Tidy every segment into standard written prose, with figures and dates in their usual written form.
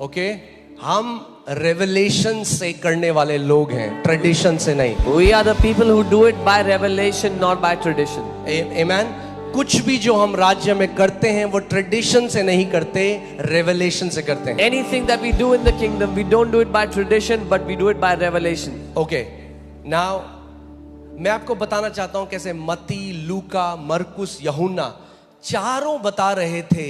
Okay हम revelation से करने वाले लोग हैं, ट्रेडिशन से नहीं. We are the people who do it by revelation, not by tradition. आमेन. कुछ भी जो हम राज्य में करते हैं वो ट्रेडिशन से नहीं करते, रेवलेशन से करते हैं. Anything that we do in the kingdom, we don't do it by tradition, but we do it by revelation. Okay now मैं आपको बताना चाहता हूं कैसे मत्ती, लूका, मरकुस, यूहन्ना चारों बता रहे थे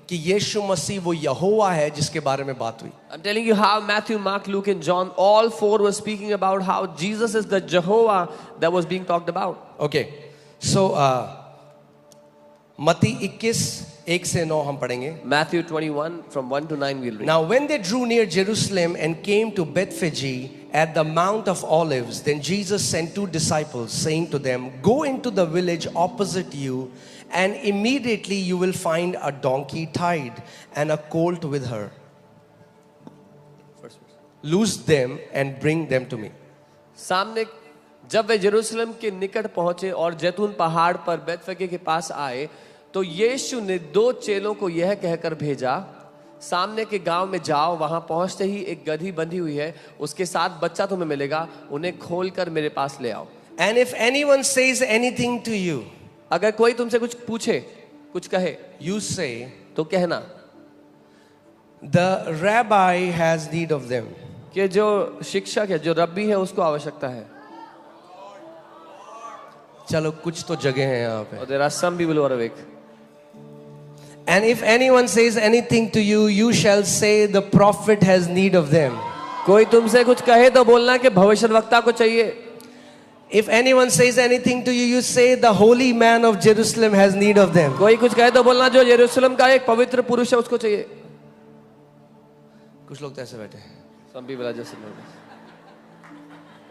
कि यीशु मसीह वो यहोवा है जिसके बारे में बात हुई. I'm telling you how Matthew, Mark, Luke and John, all four were speaking about how Jesus is the Jehovah that was being talked about. Okay so मत्ती 21 1 से 9 हम पढ़ेंगे. Matthew 21 from 1 to 9 we'll read. Now when they drew near Jerusalem and came to Bethphage at the Mount of Olives, then Jesus sent 2 disciples, saying to them, "Go into the village opposite you, and immediately you will find a donkey tied and a colt with her. Loose them and bring them to me." सामने जब वे यरूशलेम के निकट पहुंचे और जैतून पहाड़ पर बैतफगे के पास आए, तो यीशु ने 2 चेलों को यह कहकर भेजा, सामने के गांव में जाओ, वहां पहुंचते ही एक गधी बंधी हुई है, उसके साथ बच्चा तुम्हें मिलेगा, उन्हें खोलकर मेरे पास ले आओ. And if anyone says anything to you, अगर कोई तुमसे कुछ पूछे, कुछ कहे, you say, तो कहना, "The rabbi has need of them." कि जो शिक्षक है, जो रब्बी है, उसको आवश्यकता है. चलो कुछ तो जगह है यहाँ पे. और there are some people who are awake. And if anyone says anything to you, you shall say, "The prophet has need of them." कोई तुमसे कुछ कहे तो बोलना कि भविष्यद्वक्ता को चाहिए. If anyone says anything to you, you say, "The holy man of Jerusalem has need of them." कोई कुछ कहे तो बोलना जो यरूशलेम का एक पवित्र पुरुष है उसको चाहिए. कुछ लोग तो ऐसे बैठे हैं, Some people are just nervous.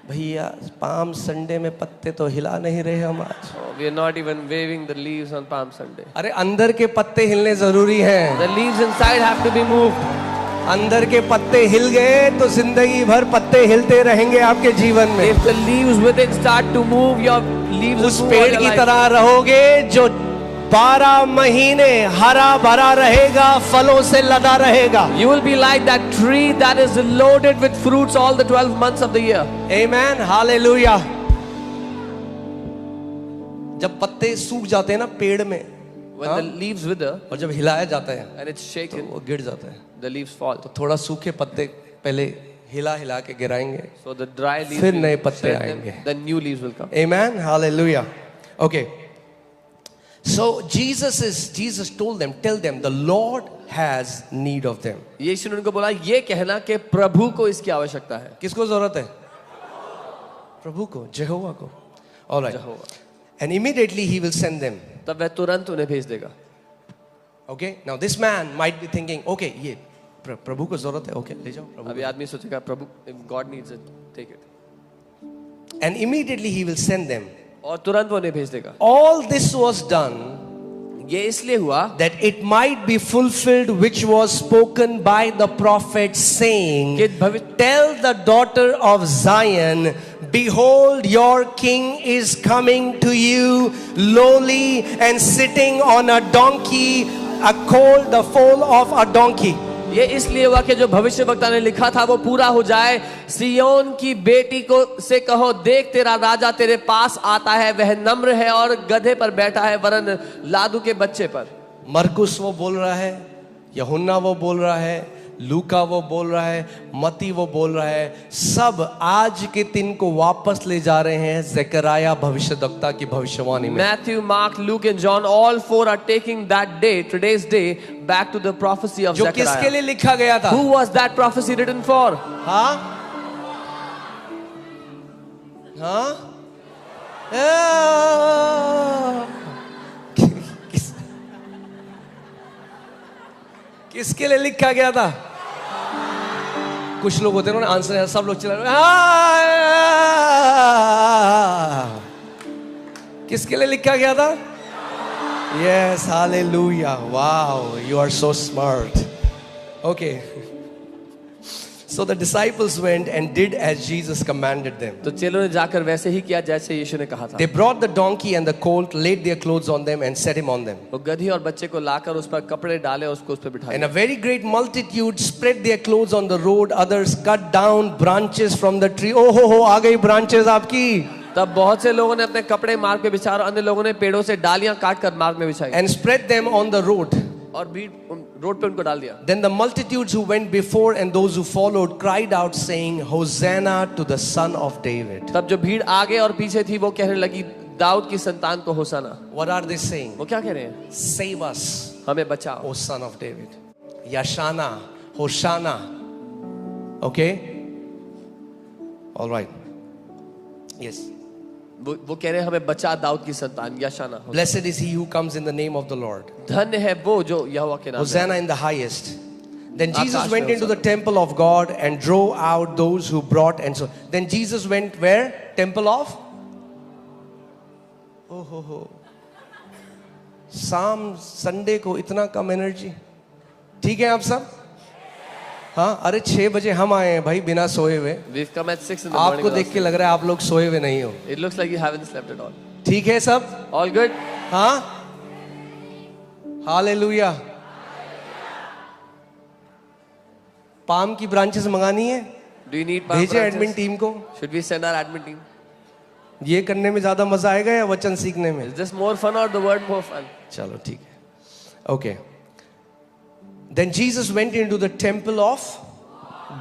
भैया पाम संडे में पत्ते तो हिला नहीं रहे हम आज. Oh, we are not even waving the leaves on Palm Sunday. अरे अंदर के पत्ते हिलने जरूरी हैं. The leaves inside have to be moved. अंदर के पत्ते हिल गए तो जिंदगी भर पत्ते हिलते रहेंगे आपके जीवन में. If the leaves within start to move, your leaves उस will move पेड़ all की your life. तरह रहोगे जो 12 महीने हरा भरा रहेगा, फलों से लदा रहेगा. You will be like that tree that is loaded with fruits all the 12 months of the year. Amen, hallelujah. जब पत्ते सूख जाते हैं ना पेड़ में, When the leaves wither और जब हिलाया जाता है and it's shaken, वो गिर जाता है. the leaves fall. तो थोड़ा सूखे पत्ते पहले हिला हिला के गिराएंगे, So the dry leaves फिर will नए पत्ते shed them, आएंगे. then new leaves will come. Amen, hallelujah. Okay, so Jesus told them, tell them the Lord has need of them. यीशु ने उनको बोला ये कहना कि प्रभु को इसकी आवश्यकता है. किसको जरूरत है? प्रभु को, यहोवा को. All right. And immediately he will send them. तब वह तुरंत उन्हें भेज देगा. Okay, now this man might be thinking, okay, ये प्रभु को जरूरत है, okay, ले जाओ प्रभु. अभी आदमी सोचेगा प्रभु, if God needs it, take it. And immediately he will send them. और तुरंत वो उन्हें भेज देगा. All this was done ये इसलिए हुआ that it might be fulfilled which was spoken by the prophet, saying, कि "Tell the daughter of Zion, behold your king is coming to you, lowly and sitting on a donkey, a colt, the foal of a donkey." ये इसलिए हुआ कि जो भविष्यवक्ता ने लिखा था वो पूरा हो जाए. सियोन की बेटी को से कहो, देख तेरा राजा तेरे पास आता है, वह नम्र है और गधे पर बैठा है, वरन लादू के बच्चे पर. मरकुस वो बोल रहा है, यूहन्ना वो बोल रहा है, लूका वो बोल रहा है, मत्ती वो बोल रहा है. सब आज के दिन को वापस ले जा रहे हैं ज़करिया भविष्यद्वक्ता की भविष्यवाणी में. Matthew, Mark, Luke and John, all four are taking that day, today's day, back to the prophecy of जो Zechariah. किसके लिए लिखा गया था? Who was that prophecy written for? हाँ हाँ किसके लिए लिखा गया था? कुछ लोग होते हैं ना आंसर, सब लोग चिल्ला रहे, किसके लिए लिखा गया था? Yes, hallelujah. Wow, you are so smart. Okay. So the disciples went and did as Jesus commanded them. तो चेलों ने जाकर वैसे ही किया जैसे यीशु ने कहा था। They brought the donkey and the colt, laid their clothes on them and set him on them. वो गधी और बच्चे को लाकर उस पर कपड़े डाले और उसको उस पर बिठाया। And a very great multitude spread their clothes on the road. Others cut down branches from the tree. Oh ho, आ गई branches आपकी. तब बहुत से लोगों ने अपने कपड़े मार्ग पे बिछाए और अन्य लोगों ने पेड़ों से डालियां काट कर मार्ग में बिछाई And spread them on the road. और भीड़ रोड पे उनको डाल दिया। Then the multitudes who went before and those who followed cried out saying, Hosanna to the son of David. तब जो भीड़ आगे और पीछे थी वो कहने लगी दाऊद की संतान को होसाना। What are they saying? वो क्या कह रहे हैं? Save us, हमें बचाओ। O son of David. Yashana, Hoshana. Okay? All right. Yes. वो कह रहे हैं हमें बचा दाऊद की संतान यशाना। Blessed is he who comes in the name of the Lord. धन्य है वो जो यहोवा के नाम में। Hosanna in the highest. Then Jesus आकाश में went into the temple of God and drove out those who brought and so. Then Jesus went where? Temple of? Oh ho ho. शाम Sunday को इतना कम एनर्जी। ठीक है आप सब? हाँ, अरे 6 बजे हम आए हैं भाई बिना सोए हुए। We've come at 6 in the morning. आपको देख के लग रहा है आप लोग सोए हुए नहीं हो। It looks like you haven't slept at all. ठीक है सब? All good? हाँ? हालेलुया। पाम की ब्रांचेस मंगानी है? Do you need palm भेजे branches? एडमिन टीम को। Should we send our admin team? ये करने में ज्यादा मजा आएगा या वचन सीखने में? Is this more fun or the word more fun? चलो ठीक है। Okay. Then Jesus went into the temple of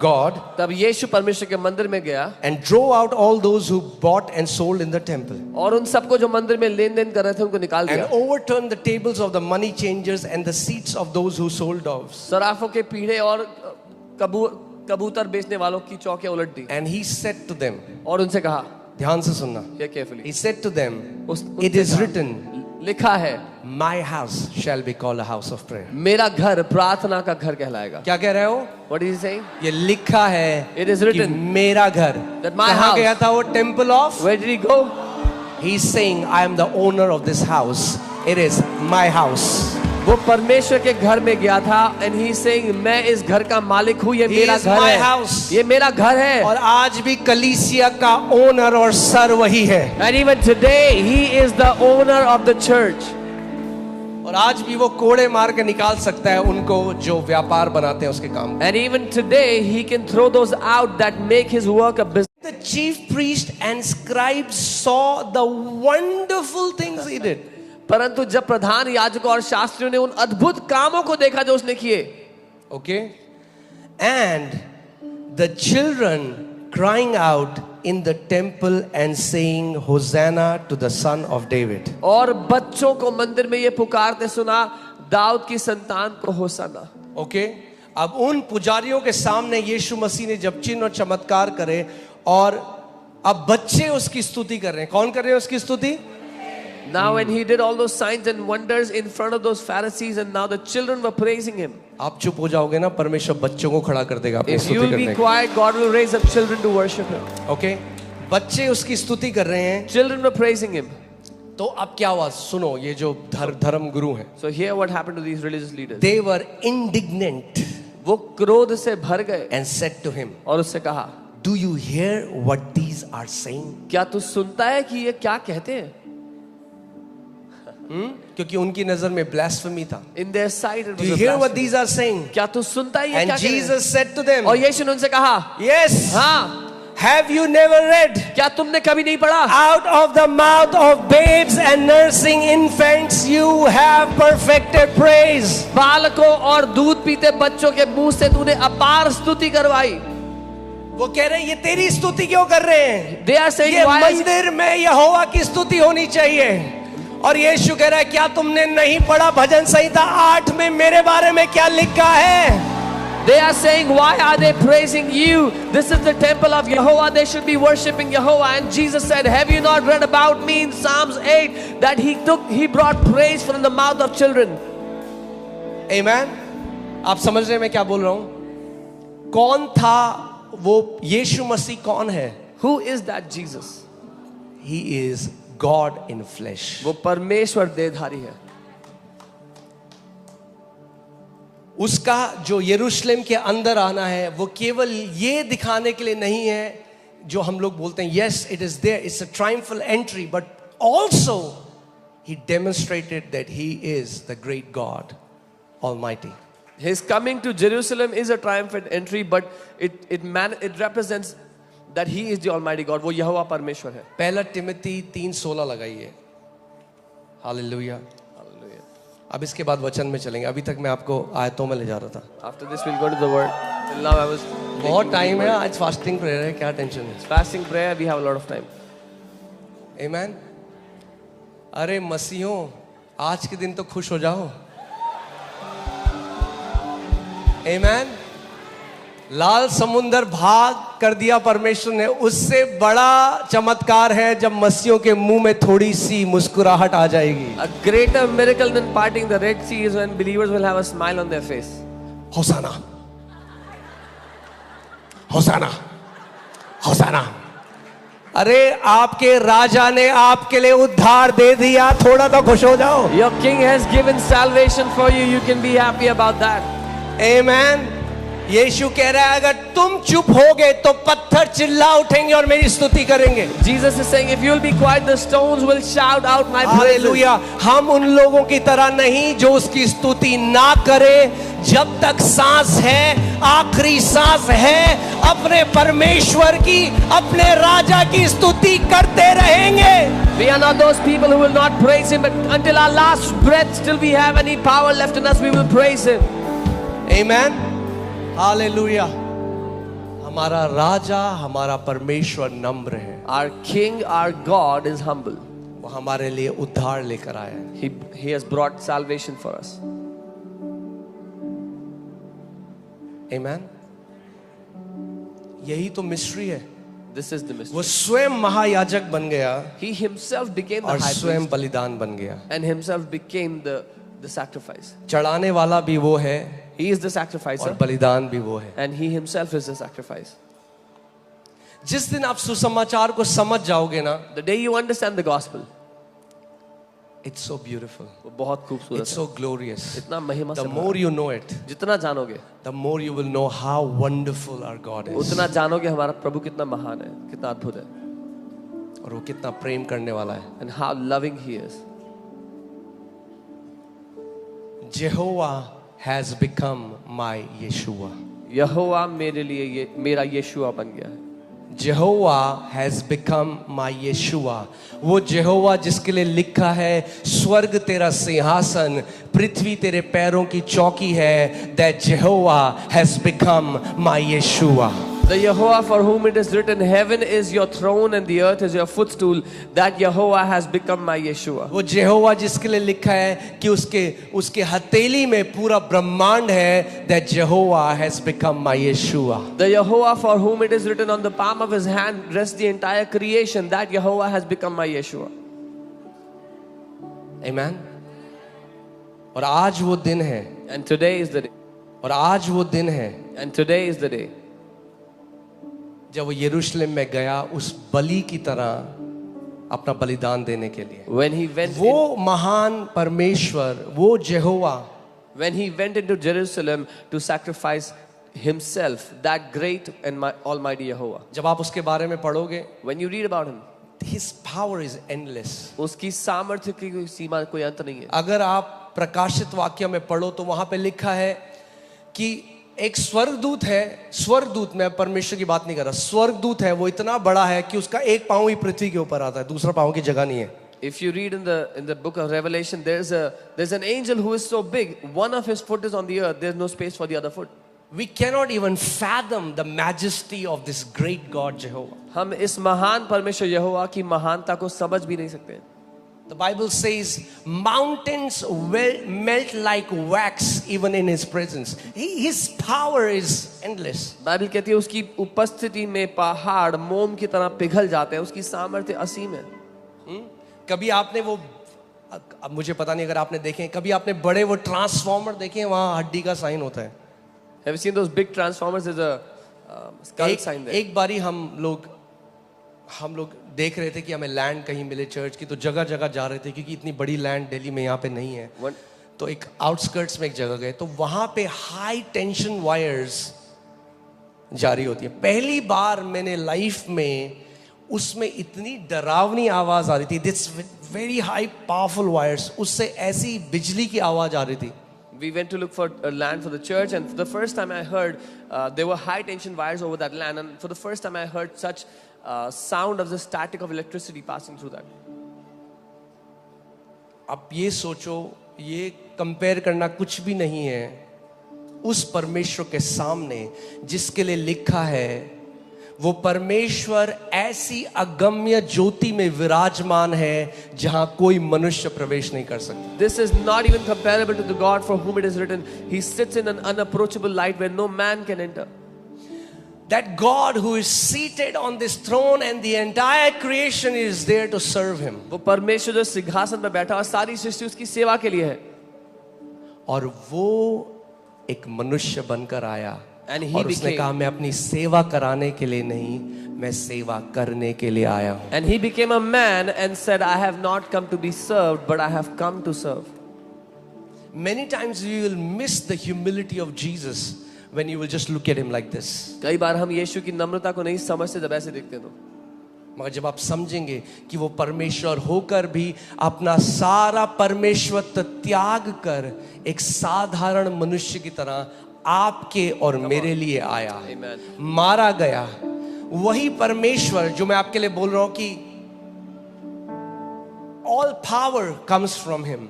God तब यीशु परमेश्वर के मंदिर में गया and drove out all those who bought and sold in the temple और उन सबको जो मंदिर में लेन देन कर रहे थे उनको निकाल and दिया। overturned the tables of the money changers and the seats of those who sold doves. सराफों के पीढ़े और कबूतर बेचने वालों की चौकियां उलट दी And he said to them, और उनसे कहा, ध्यान से सुनना, ये carefully, he said to them, उनसे it is कहा, written, लिखा है, my house shall be called a house of prayer. मेरा घर प्रार्थना का घर कहलाएगा। क्या कह रहे हो? What is he saying? ये लिखा है It is कि written मेरा घर। that my कहाँ house- गया था वो? Temple of. Where did he go? He's saying, I am the owner of this house. It is my house. वो परमेश्वर के घर में गया था and he is saying मैं इस घर का मालिक हूँ, ये He मेरा is घर my है, house. ये मेरा घर है। और आज भी कलीसिया का ओनर और सर वही है। And even today he is the owner of the church. और आज भी वो कोड़े मार के निकाल सकता है उनको जो व्यापार बनाते हैं उसके काम। And even today he can throw those out that make his work a business. The chief priest and scribes saw the wonderful things he did. परंतु जब प्रधान याजकों और शास्त्रियों ने उन अद्भुत कामों को देखा जो उसने किए, Okay? And the children crying out in the temple and saying, Hosanna to the son of David. और बच्चों को मंदिर में ये पुकारते सुना, दाऊद की संतान को होसाना। Okay? अब उन पुजारियों के सामने यीशु मसीह ने जब चिन्ह और चमत्कार करे और अब बच्चे उसकी स्तुति कर रहे हैं। कौन कर रहे हैं उसकी स्तुति? Now when he did all those signs and wonders in front of those Pharisees and now the children were praising him. आप चुप हो जाओगे ना, परमेश्वर बच्चों को खड़ा कर देगा अपनी If स्तुति you will करने be के। quiet, God will raise up children to worship him. Okay? बच्चे उसकी स्तुति कर रहे हैं। Children were praising him. तो अब क्या हुआ? सुनो, ये जो धर्म गुरु हैं, So here what happened to these religious leaders? they were indignant वो क्रोध से भर गए and said to him, और उससे कहा, do you hear what these are saying? क्या तू सुनता है कि ये क्या कहते हैं? क्योंकि उनकी नजर में blasphemy था। In their sight it Do was you a hear what blasphemy. these are saying? क्या तू सुनता है ये क्या And कह रहे हैं? Jesus said to them, और यीशु ने उनसे कहा, yes, हाँ, have you never read? क्या तुमने कभी नहीं पढ़ा? Out of the mouth of babes and nursing infants you have perfected praise. बालकों और दूध पीते बच्चों के मुंह से तूने अपार स्तुति करवाई। वो कह रहे हैं ये तेरी स्तुति क्यों कर रहे हैं? They are saying, ये why is- मंदिर में यहोवा की स्तुति होनी चाहिए। और यीशु कह रहा है क्या तुमने नहीं पढ़ा भजन संहिता 8 में मेरे बारे में क्या लिखा है? They are saying, why are they praising you? This is the temple of Jehovah. They should be worshiping Jehovah. And Jesus said, have you not read about me in Psalms 8 that he brought praise from the mouth of children? Amen. आप समझ रहे हैं मैं क्या बोल रहा हूं? कौन था वो? यीशु मसीह कौन है? Who is that Jesus? He is God in flesh. वो परमेश्वर देहधारी है। उसका जो यरूशलेम के अंदर आना है वो केवल ये दिखाने के लिए नहीं है जो हम लोग बोलते हैं yes it is there, it's a triumphal entry, but also he demonstrated that he is the great God almighty. His coming to Jerusalem is a triumphant entry, but it represents that he is the Almighty God. वो यहोवा परमेश्वर है. पहला तिमोथी 3:16 लगाइए. Hallelujah. Hallelujah. अब इसके बाद वचन में चलेंगे. अभी तक मैं आपको आयतों में ले जा रहा था. After this we'll go to the word. Till now I was बहुत टाइम है, आज फास्टिंग प्रेयर है, क्या टेंशन है. fasting prayer. We have a lot of time. आमीन. अरे मसीहों, आज के दिन तो खुश हो जाओ. आमीन. लाल समुंदर भाग कर दिया परमेश्वर ने. उससे बड़ा चमत्कार है जब मसीहों के मुंह में थोड़ी सी मुस्कुराहट आ जाएगी. A greater miracle than parting the Red Sea is when believers will have a smile on their face. होसाना, होसाना, होसाना. अरे आपके राजा ने आपके लिए उद्धार दे दिया, थोड़ा तो खुश हो जाओ. Your king has given salvation for you. You can be happy about that. आमीन. यीशु कह रहा है अगर तुम चुप होगे तो पत्थर चिल्ला उठेंगे और मेरी स्तुति करेंगे. Jesus is saying, if you will be quiet, the stones will shout out my praises. Hallelujah. हम उन लोगों की तरह नहीं जो उसकी स्तुति ना करे. जब तक सांस है, आखिरी सांस है, अपने परमेश्वर की, अपने राजा की स्तुति करते रहेंगे. We are not those people who will not praise him, but until our last breath, till we have any power left in us, we will praise him. आमीन. हालेलुया. हमारा राजा, हमारा परमेश्वर नम्र है. Our king, our God is humble. वो हमारे लिए उद्धार लेकर आया है. He has brought salvation for us. आमीन. यही तो मिस्ट्री है. This is the mystery. वो स्वयं महायाजक बन गया He himself became the और high स्वयं priest बलिदान बन गया. and himself became the sacrifice. चढ़ाने वाला भी वो है He is the sacrificer और बलिदान भी वो है. and he himself is the sacrifice. जिस दिन आप सुसमाचार को समझ जाओगे ना, The day you understand the gospel, it's so beautiful, वो बहुत खूबसूरत it's है. so glorious. इतना महिमा The से more you know it, भरा. जितना जानोगे the more you will know how wonderful our God is. उतना जानोगे हमारा प्रभु कितना महान है, कितना अद्भुत है, और वो कितना प्रेम करने वाला है. and how loving he is. Jehovah has become my Yeshua. यहोवा मेरे लिए ये मेरा यीशुआ बन गया है. Jehovah has become my Yeshua. वो जेहोवा जिसके लिए लिखा है स्वर्ग तेरा सिंहासन, पृथ्वी तेरे पैरों की चौकी है. That Jehovah has become my Yeshua. The Yehovah for whom it is written, heaven is your throne and the earth is your footstool. That Yehovah has become my Yeshua. वो जेहोवा जिसके लिए लिखा है कि उसके हथेली में पूरा ब्रह्मांड है. That Jehovah has become my Yeshua. The Yehovah for whom it is written, on the palm of his hand rests the entire creation. That Yehovah has become my Yeshua. Amen. और आज वो दिन है. And today is the day. और आज वो दिन है And today is the day. जब वो यरूशलेम में गया उस बलि की तरह अपना बलिदान देने के लिए. When he went वो महान परमेश्वर, वो जेहोवा, when he went into Jerusalem to sacrifice himself, that great and almighty Yehovah. जब आप उसके बारे में पढ़ोगे, When you read about him, his power is endless. उसकी सामर्थ्य की कोई सीमा, कोई अंत नहीं है. अगर आप प्रकाशित वाक्य में पढ़ो तो वहां पे लिखा है कि एक स्वर्गदूत है. स्वर्गदूत, मैं परमेश्वर की बात नहीं कर रहा, स्वर्गदूत है. वो इतना बड़ा है कि उसका एक पांव ही पृथ्वी के ऊपर आता है, दूसरा पांव की जगह नहीं है. If you read in the book of Revelation, there's an angel who is so big, one of his foot is on the earth, there's no space for the other foot. We cannot even fathom the majesty of this great God Jehovah. हम इस महान परमेश्वर यहोवा की महानता को समझ भी नहीं सकते. The Bible says mountains will melt like wax even in his presence. His power is endless. Bible कहती है उसकी उपस्थिति में पहाड़ मोम की तरह पिघल जाते हैं. उसकी सामर्थ्य असीम है. कभी आपने वो, अब मुझे पता नहीं अगर आपने देखे, कभी आपने बड़े वो ट्रांसफॉर्मर देखे हैं, वहां हड्डी का साइन होता है. Have you seen those big transformers? There's a skull sign there. एक बारी हम लोग देख रहे थे कि हमें लैंड कहीं मिले चर्च की, तो जगह जगह जा रहे थे क्योंकि इतनी बड़ी लैंड दिल्ली में यहाँ पे नहीं है. तो एक आउटस्कर्ट्स में एक जगह गए, तो वहां पे हाई टेंशन वायर्स जारी होती है। पहली बार मैंने लाइफ में उसमें इतनी डरावनी आवाज आ रही थी, this very high powerful wires, उससे ऐसी बिजली की आवाज आ रही थी। We went to look for a land for the church, and for the first time I heard there were high tension wires over that land, and for the first time I heard such sound of the static of electricity passing through that. आप ये सोचो, ये compare करना कुछ भी नहीं है उस परमेश्वर के सामने जिसके लिए लिखा है वो परमेश्वर ऐसी अगम्य ज्योति में विराजमान है जहां कोई मनुष्य प्रवेश नहीं कर सकता। This is not even comparable to the God for whom it is written, He sits in an unapproachable light where no man can enter. That God who is seated on this throne and the entire creation is there to serve Him. वो परमेश्वर जो सिंहासन पर बैठा और सारी सृष्टि उसकी सेवा के लिए है। और वो एक मनुष्य बनकर आया And he और उसने became- कहा मैं अपनी सेवा कराने के लिए नहीं, मैं सेवा करने के लिए आया हूं। And he became a man and said, I have not come to be served, but I have come to serve. Many times you will miss the humility of Jesus when you will just look at him like this. कई बार हम यीशु की नम्रता को नहीं समझते जब ऐसे देखते हैं तो। मगर जब आप समझेंगे कि वो परमेश्वर होकर भी अपना सारा परमेश्वरत्व त्याग कर एक साधारण मनुष्य की तरह आपके और मेरे लिए आया, Amen. मारा गया, वही परमेश्वर जो मैं आपके लिए बोल रहा हूं कि all power comes from him.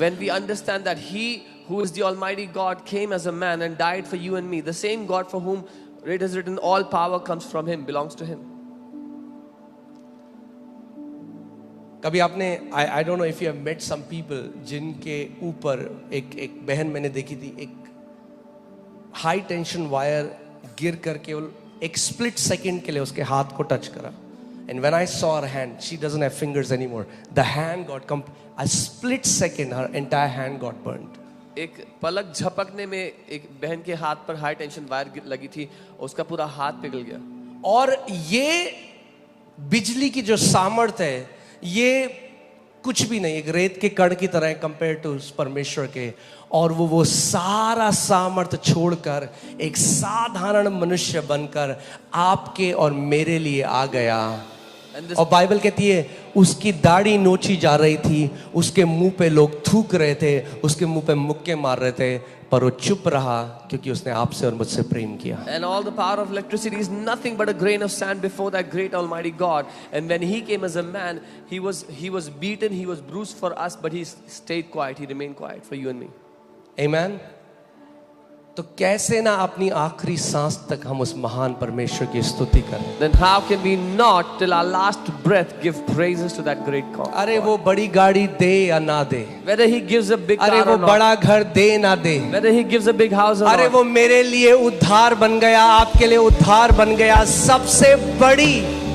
When we understand that He who is the Almighty God came as a man and died for you and me, the same God for whom it is written all power comes from Him, belongs to Him. कभी आपने I don't know if you have met some people जिनके ऊपर एक बहन मैंने देखी थी, एक हाई टेंशन वायर गिर कर केवल एक स्प्लिट सेकंड के लिए उसके हाथ को टच करा। And when I saw her hand, she doesn't have fingers anymore. The hand got a split second, her entire hand got burnt. एक पलक झपकने में एक बहन के हाथ पर हाई टेंशन वायर लगी थी और उसका पूरा हाथ पिघल गया। और ये बिजली की जो सामर्थ्य है, ये कुछ भी नहीं, एक रेत के कण की तरह है कंपेयर टू उस परमेश्वर के। और वो सारा सामर्थ्य छोड़कर एक साधारण मनुष्य बनकर आपके और मेरे लिए आ गया। और बाइबल कहती है उसकी दाढ़ी नोची जा रही थी, उसके मुंह पे लोग थूक रहे थे, उसके मुंह पे मुक्के मार रहे थे, पर वो चुप रहा क्योंकि उसने आपसे और मुझसे प्रेम किया। And all the power of electricity is nothing but a grain of sand before that great Almighty God. And when He came as a man, He was beaten, He was bruised for us, but He stayed quiet. He remained quiet for you and me. Amen. तो कैसे ना अपनी आखिरी सांस तक हम उस महान परमेश्वर की स्तुति करें। Then how can we not till our last breath give praises to that great God? अरे वो बड़ी गाड़ी दे या ना दे, Whether He gives a big अरे car वो or not, बड़ा घर दे ना दे, whether He gives a big house or अरे not, वो मेरे लिए उद्धार बन गया, आपके लिए उद्धार बन गया। सबसे बड़ी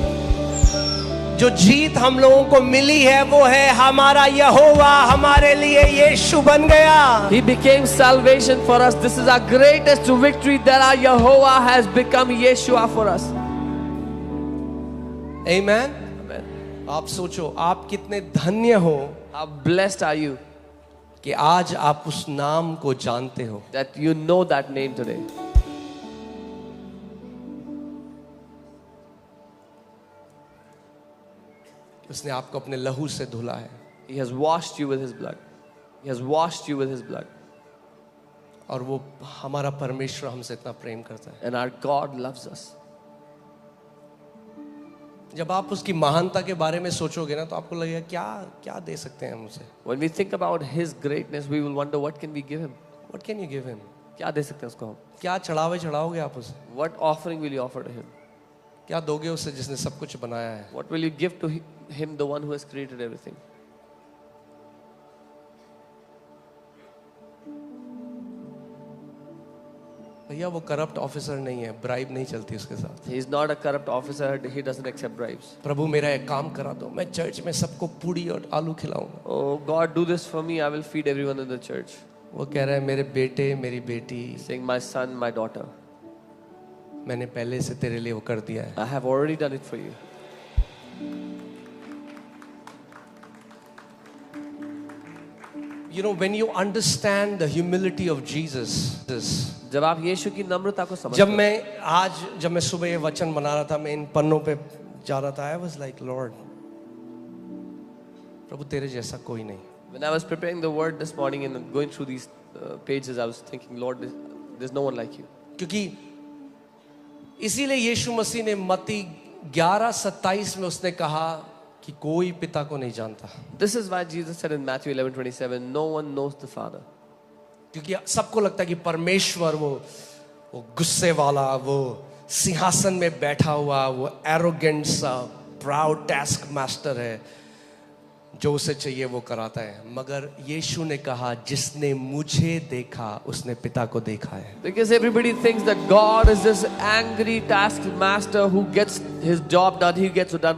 जो जीत हम लोगों को मिली है वो है हमारा यहोवा हमारे लिए यीशु बन गया। He became salvation for us. This is our greatest victory, that our Yehovah has become Yeshua for us. Amen. Amen. आप सोचो आप कितने धन्य हो How blessed are you कि आज आप उस नाम को जानते हो। that you know that name today. उसने आपको अपने लहू से धुला है He has washed you with His blood. He has washed you with His blood. और वो हमारा परमेश्वर हमसे इतना प्रेम करता है। And our God loves us. जब आप उसकी महानता के बारे में सोचोगे ना तो आपको लगेगा क्या क्या दे सकते हैं हम उसे। When we think about His greatness, we will wonder, what can we give Him? What can you give him? क्या दे सकते हैं उसको हम? क्या चढ़ावे चढ़ाओगे आप उसे? What offering will you offer to Him? क्या दोगे उसे जिसने सब कुछ बनाया है? What will you give to Him, the one who has created everything? भैया वो करप्ट ऑफिसर नहीं है, ब्राइब नहीं चलती उसके साथ। He is not a corrupt officer. He doesn't accept bribes. प्रभु मेरा एक काम करा दो, मैं चर्च में सबको पूड़ी और आलू खिलाऊंगा। Oh God, do this for me. I will feed everyone in the church. वो कह रहा है मेरे बेटे मेरी बेटी, Saying, my son, my daughter, मैंने पहले से तेरे लिए वो कर दिया है। I have already done it for you. You know, when you understand the humility of Jesus, जब आप यीशु की नम्रता को समझते जब हैं, मैं सुबह ये वचन बना रहा था, मैं इन पन्नों पे जा रहा था, I was like, Lord, प्रभु तेरे जैसा कोई नहीं. when I was preparing the word this morning and going through these pages, I was thinking, Lord, there's no one like you. क्योंकि इसीलिए यीशु मसीह ने मत्ती 11:27 में उसने कहा कि कोई पिता को नहीं जानता. This is why Jesus said in Matthew 11:27, no one knows the Father. क्योंकि सबको लगता है कि परमेश्वर वो गुस्से वाला, वो सिंहासन में बैठा हुआ, वो एरोगेंट सा प्राउड टास्क मास्टर है, जो उसे चाहिए वो कराता है. मगर यीशु ने कहा, जिसने मुझे देखा उसने पिता को देखा है. Because everybody thinks that God is this angry taskmaster who gets his job done, he gets it done.